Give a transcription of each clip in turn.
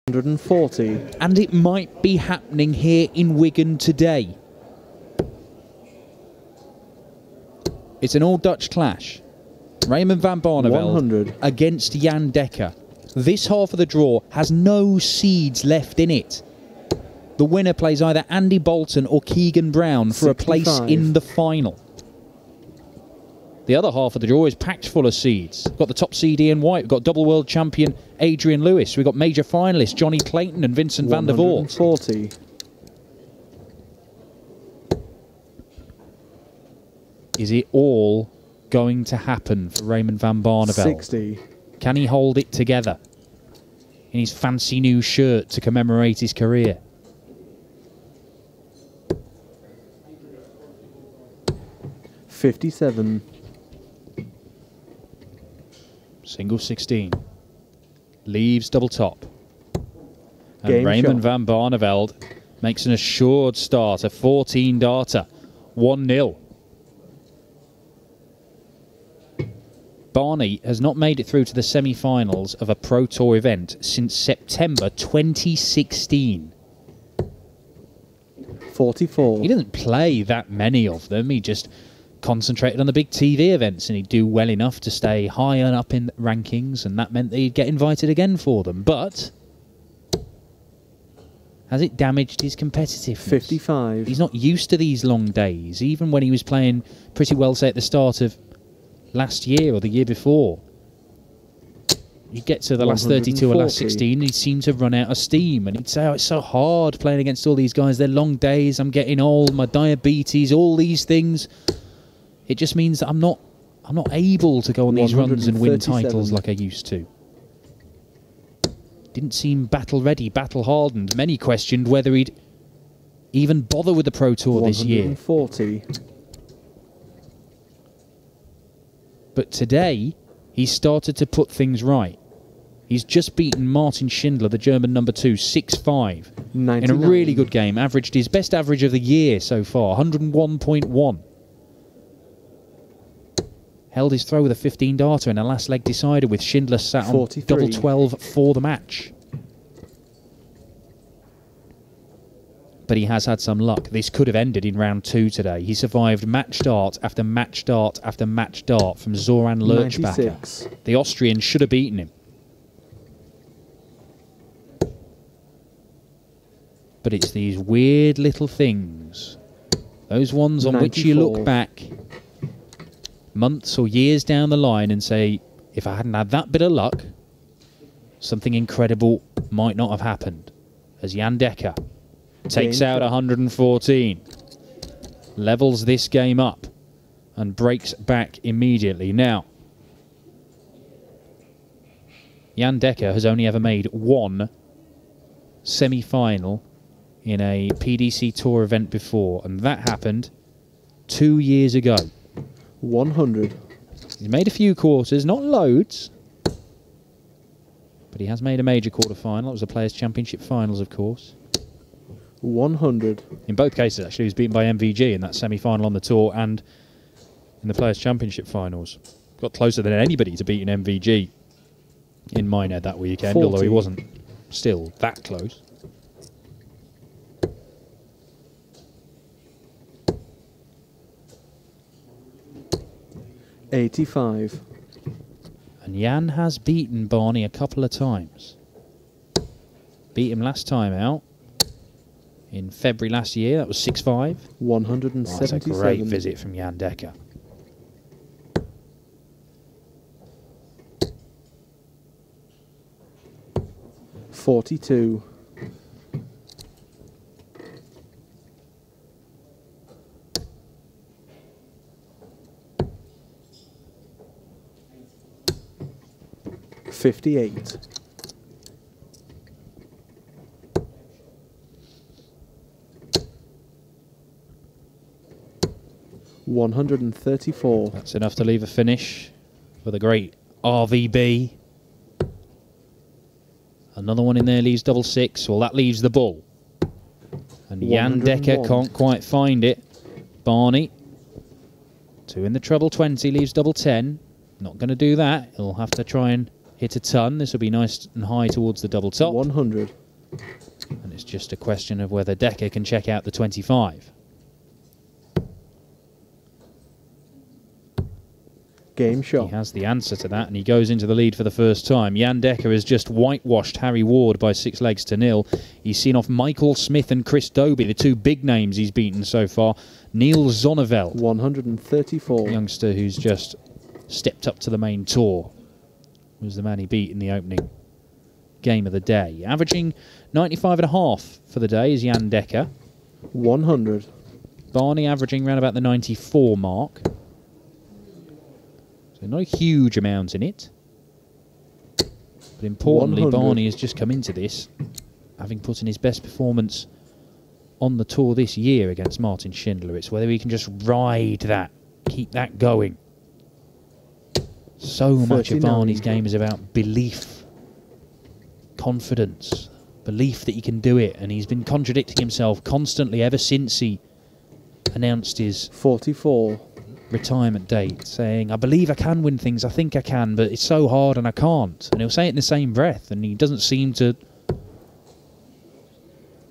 140. And it might be happening here in Wigan today. It's an all-Dutch clash. Raymond van Barneveld 100. against Jan Dekker. This half of the draw has no seeds left in it. The winner plays either Andy Bolton or Keegan Brown for 65. a place in the final. The other half of the draw is packed full of seeds. We've got the top seed Ian White. We've got double world champion Adrian Lewis. We've got major finalists Johnny Clayton and Vincent van der Voort. 140. Is it all going to happen for Raymond van Barneveld? 60. Can he hold it together in his fancy new shirt to commemorate his career? $57. Single 16. Leaves double top. And Game Raymond shot. van Barneveld makes an assured start, a 14-darter, 1-0. Barney has not made it through to the semi-finals of a Pro Tour event since September 2016. 44. He didn't play that many of them. He just concentrated on the big TV events, and he'd do well enough to stay high and up in rankings, and that meant that he'd get invited again for them. But has it damaged his competitiveness? 55. He's not used to these long days, even when he was playing pretty well, say, at the start of last year or the year before. You get to the last 32 or last 16, he'd seem to run out of steam, and he'd say, oh, it's so hard playing against all these guys. They're long days, I'm getting old, my diabetes, all these things. It just means that I'm not able to go on these runs and win titles like I used to. Didn't seem battle ready, battle hardened. Many questioned whether he'd even bother with the Pro Tour this year. 140. But today, he started to put things right. He's just beaten Martin Schindler, the German number 2, 6-5. 99. In a really good game. Averaged his best average of the year so far, 101.1. Held his throw with a 15-darter in a last leg decider with Schindler sat on 43. double 12 for the match. But he has had some luck. This could have ended in round 2 today. He survived match dart after match dart after match dart from Zoran Lerchbacher. 96. The Austrian should have beaten him. But it's these weird little things. Those ones on 94. which you look back months or years down the line and say, if I hadn't had that bit of luck, something incredible might not have happened. As Jan Dekker takes out 114, levels this game up and breaks back immediately. Now, Jan Dekker has only ever made one semi-final in a PDC Tour event before, and that happened 2 years ago. 100. He's made a few quarters, not loads, but he has made a major quarter-final. It was the Players' Championship finals, of course. 100. In both cases, actually, he was beaten by MVG in that semi-final on the tour and in the Players' Championship finals. Got closer than anybody to beating MVG in minor that weekend, 40. although he wasn't still that close. $85. And Jan has beaten Barney a couple of times. Beat him last time out in February last year. That was 6-5. 177. That's a great visit from Jan Dekker. $42. $58. $134. That's enough to leave a finish for the great RVB. Another one in there leaves double 6. Well, that leaves the bull. And Jan Dekker can't quite find it. Barney, 2 in the treble 20, leaves double 10. Not going to do that. He'll have to try and hit a ton. This will be nice and high towards the double top. 100. And it's just a question of whether Dekker can check out the 25. Game shot. He has the answer to that, and he goes into the lead for the first time. Jan Dekker has just whitewashed Harry Ward by 6 legs to 0. He's seen off Michael Smith and Chris Dobie, the 2 big names he's beaten so far. Neil Zonneveld, 134. youngster who's just stepped up to the main tour, was the man he beat in the opening game of the day. Averaging 95.5 for the day is Jan Dekker. 100. Barney averaging around about the 94 mark. So not a huge amount in it. But importantly, 100. Barney has just come into this, having put in his best performance on the tour this year against Martin Schindler. It's whether he can just ride that, keep that going. So much of 39. Barney's game is about belief, confidence, belief that he can do it. And he's been contradicting himself constantly ever since he announced his 44. retirement date, saying, I believe I can win things, I think I can, but it's so hard and I can't. And he'll say it in the same breath, and he doesn't seem to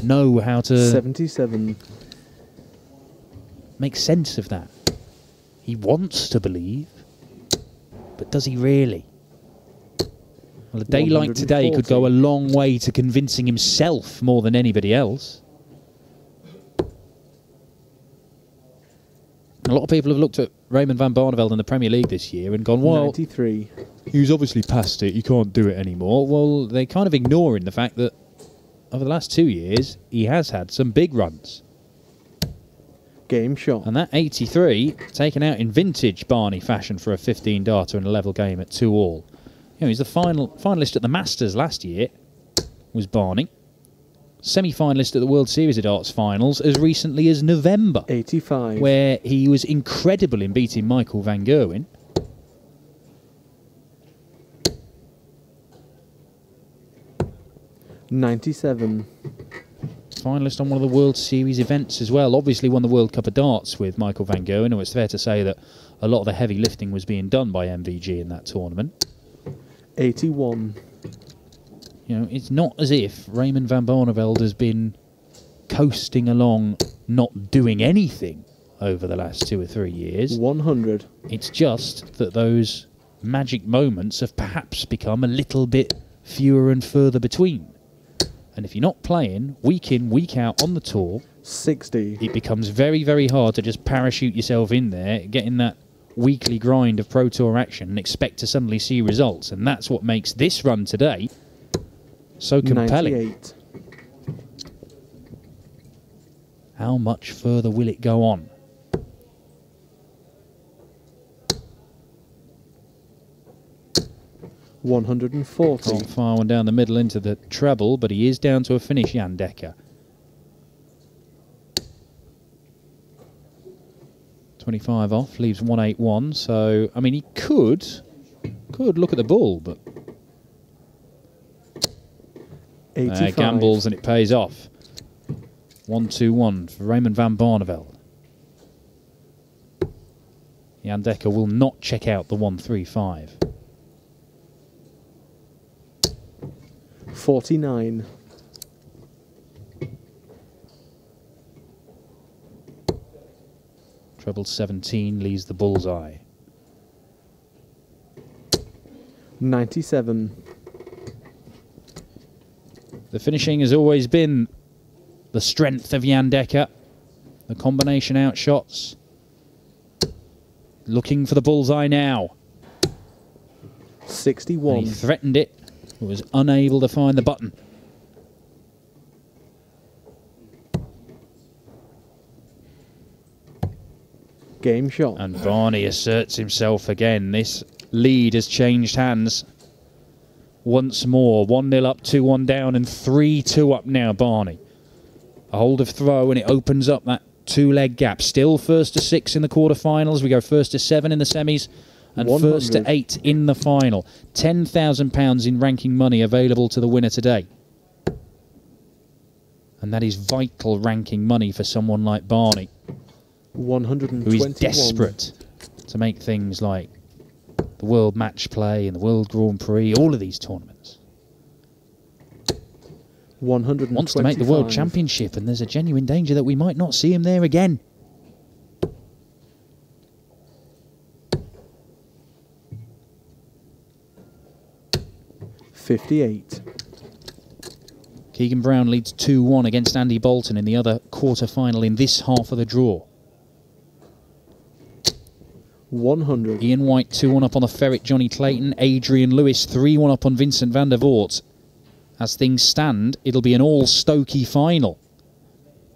know how to 77. make sense of that. He wants to believe, but does he really? Well, a day like today could go a long way to convincing himself more than anybody else. A lot of people have looked at Raymond van Barneveld in the Premier League this year and gone, well, 93. he's obviously past it, he can't do it anymore. Well, they're kind of ignoring the fact that over the last 2 years, he has had some big runs. Game shot. And that 83, taken out in vintage Barney fashion for a 15-darter and a level game at 2-all. You know, he's the finalist at the Masters last year, was Barney. Semi-finalist at the World Series of Darts finals as recently as November. 85. Where he was incredible in beating Michael van Gerwen. $97. Finalist on one of the World Series events as well. Obviously won the World Cup of Darts with Michael van Gerwen, and it's fair to say that a lot of the heavy lifting was being done by MVG in that tournament. 81. You know, it's not as if Raymond van Barneveld has been coasting along, not doing anything over the last 2 or 3 years. 100. It's just that those magic moments have perhaps become a little bit fewer and further between. And if you're not playing week in, week out on the tour, 60. it becomes very, very hard to just parachute yourself in there, get in that weekly grind of Pro Tour action and expect to suddenly see results. And that's what makes this run today so compelling. 98. How much further will it go on? $140. Can't fire one down the middle into the treble, but he is down to a finish, Jan Dekker. 25 off, leaves 181. So, I mean, he could look at the bull, but 85. gambles and it pays off. 1-2-1 for Raymond van Barneveld. Jan Dekker will not check out the 135. 49. Treble 17 leaves the bullseye. 97. The finishing has always been the strength of Jan Dekker. The combination out shots. Looking for the bullseye now. 61. And he threatened it, but was unable to find the button. Game shot. And Barney asserts himself again. This lead has changed hands once more. 1-0 up, 2-1 down, and 3-2 up now, Barney. A hold of throw, and it opens up that 2-leg gap. Still first to 6 in the quarterfinals. We go first to 7 in the semis, and 100. first to 8 in the final. £10,000 in ranking money available to the winner today. And that is vital ranking money for someone like Barney, 121. who is desperate to make things like the World Match Play and the World Grand Prix, all of these tournaments. 125. Wants to make the World Championship, and there's a genuine danger that we might not see him there again. $58. Keegan Brown leads 2-1 against Andy Bolton in the other quarter-final in this half of the draw. 100. Ian White 2-1 up on the Ferret Johnny Clayton. Adrian Lewis 3-1 up on Vincent van der Voort. As things stand, it'll be an all-Stokey final.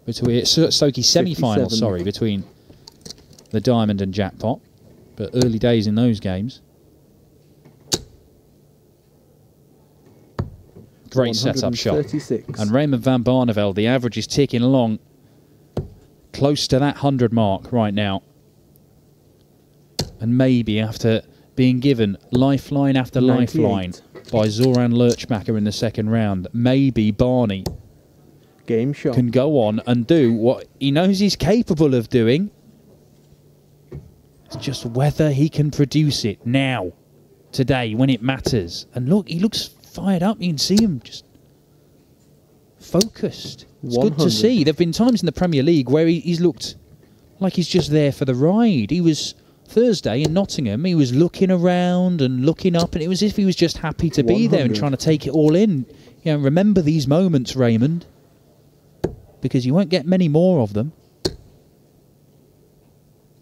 Stokey semi-final, 57. sorry, between the Diamond and Jackpot. But early days in those games. Great setup shot. 136. And Raymond van Barneveld, the average is ticking along close to that 100 mark right now. And maybe after being given lifeline after 98. lifeline by Zoran Lurchmacher in the second round, maybe Barney Game shot. can go on and do what he knows he's capable of doing. It's just whether he can produce it now, today, when it matters. And look, he looks fired up. You can see him just focused. It's 100. good to see. There have been times in the Premier League where he's looked like he's just there for the ride. He was Thursday in Nottingham. He was looking around and looking up, and it was as if he was just happy to be there and 100. trying to take it all in. You know, remember these moments, Raymond, because you won't get many more of them.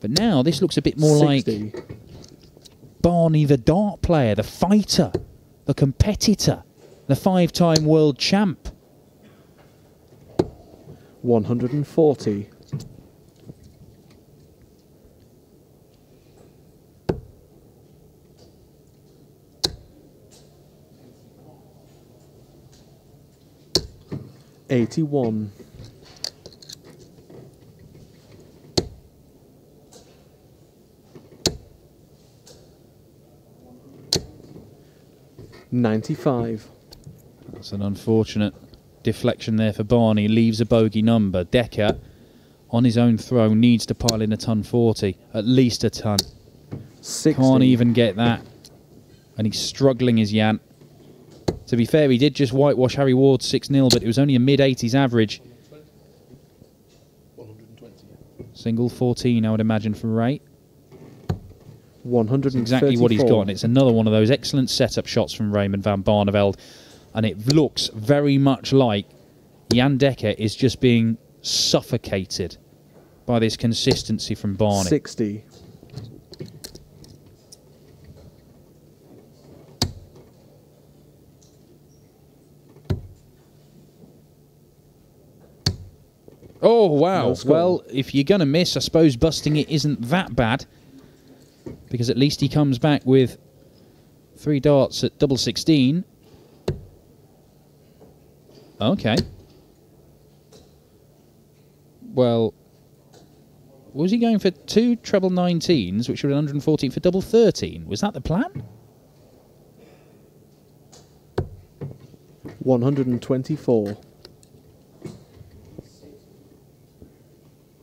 But now this looks a bit more 60. like Barney, the dart player, the fighter, the competitor, the 5-time world champ. 140. $81. $95. That's an unfortunate deflection there for Barney. Leaves a bogey number. Dekker, on his own throw, needs to pile in a ton 40. At least a ton. 60. Can't even get that. And he's struggling as Jan. To be fair, he did just whitewash Harry Ward 6-0, but it was only a mid-80s average. 120. Single 14, I would imagine, from Ray. 134. Exactly what he's got. And it's another one of those excellent setup shots from Raymond van Barneveld. And it looks very much like Jan Dekker is just being suffocated by this consistency from Barney. 60. Oh, wow. No score. Well, if you're going to miss, I suppose busting it isn't that bad. Because at least he comes back with 3 darts at double 16. Okay. Well, was he going for 2 treble 19s, which were 114 for double 13? Was that the plan? 124.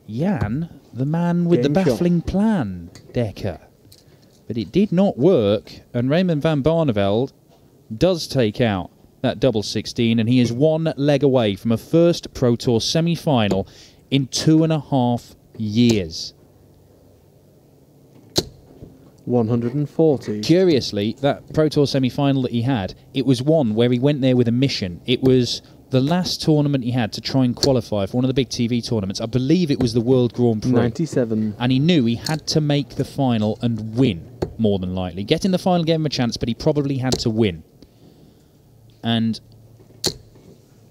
Jan, the man with the Game shot. baffling plan, Dekker. But it did not work, and Raymond van Barneveld does take out that double 16, and he is 1 leg away from a first Pro Tour semi-final in 2.5 years. 140. Curiously, that Pro Tour semi-final that he had, it was one where he went there with a mission. It was the last tournament he had to try and qualify for one of the big TV tournaments. I believe it was the World Grand Prix. 97. And he knew he had to make the final and win, more than likely. Getting the final gave him a chance, but he probably had to win. And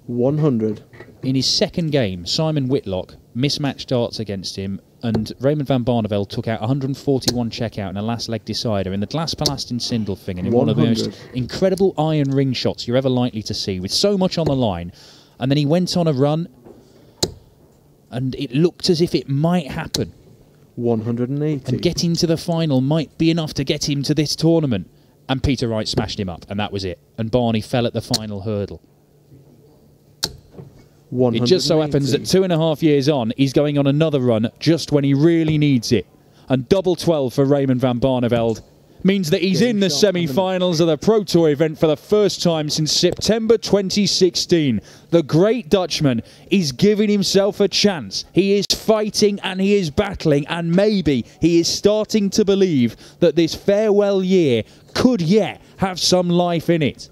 100. in his second game, Simon Whitlock mismatched darts against him, and Raymond van Barneveld took out 141 checkout in a last leg decider in the Glaspalast in Sindelfingen in one of the most 100. incredible iron ring shots you're ever likely to see, with so much on the line. And then he went on a run, and it looked as if it might happen. 180. And getting to the final might be enough to get him to this tournament. And Peter Wright smashed him up, and that was it. And Barney fell at the final hurdle. It just so happens that 2.5 years on, he's going on another run just when he really needs it. And double 12 for Raymond van Barneveld. means that he's Game in the shot and the semi-finals of the Pro Tour event for the first time since September 2016. The great Dutchman is giving himself a chance. He is fighting and he is battling, and maybe he is starting to believe that this farewell year could yet have some life in it.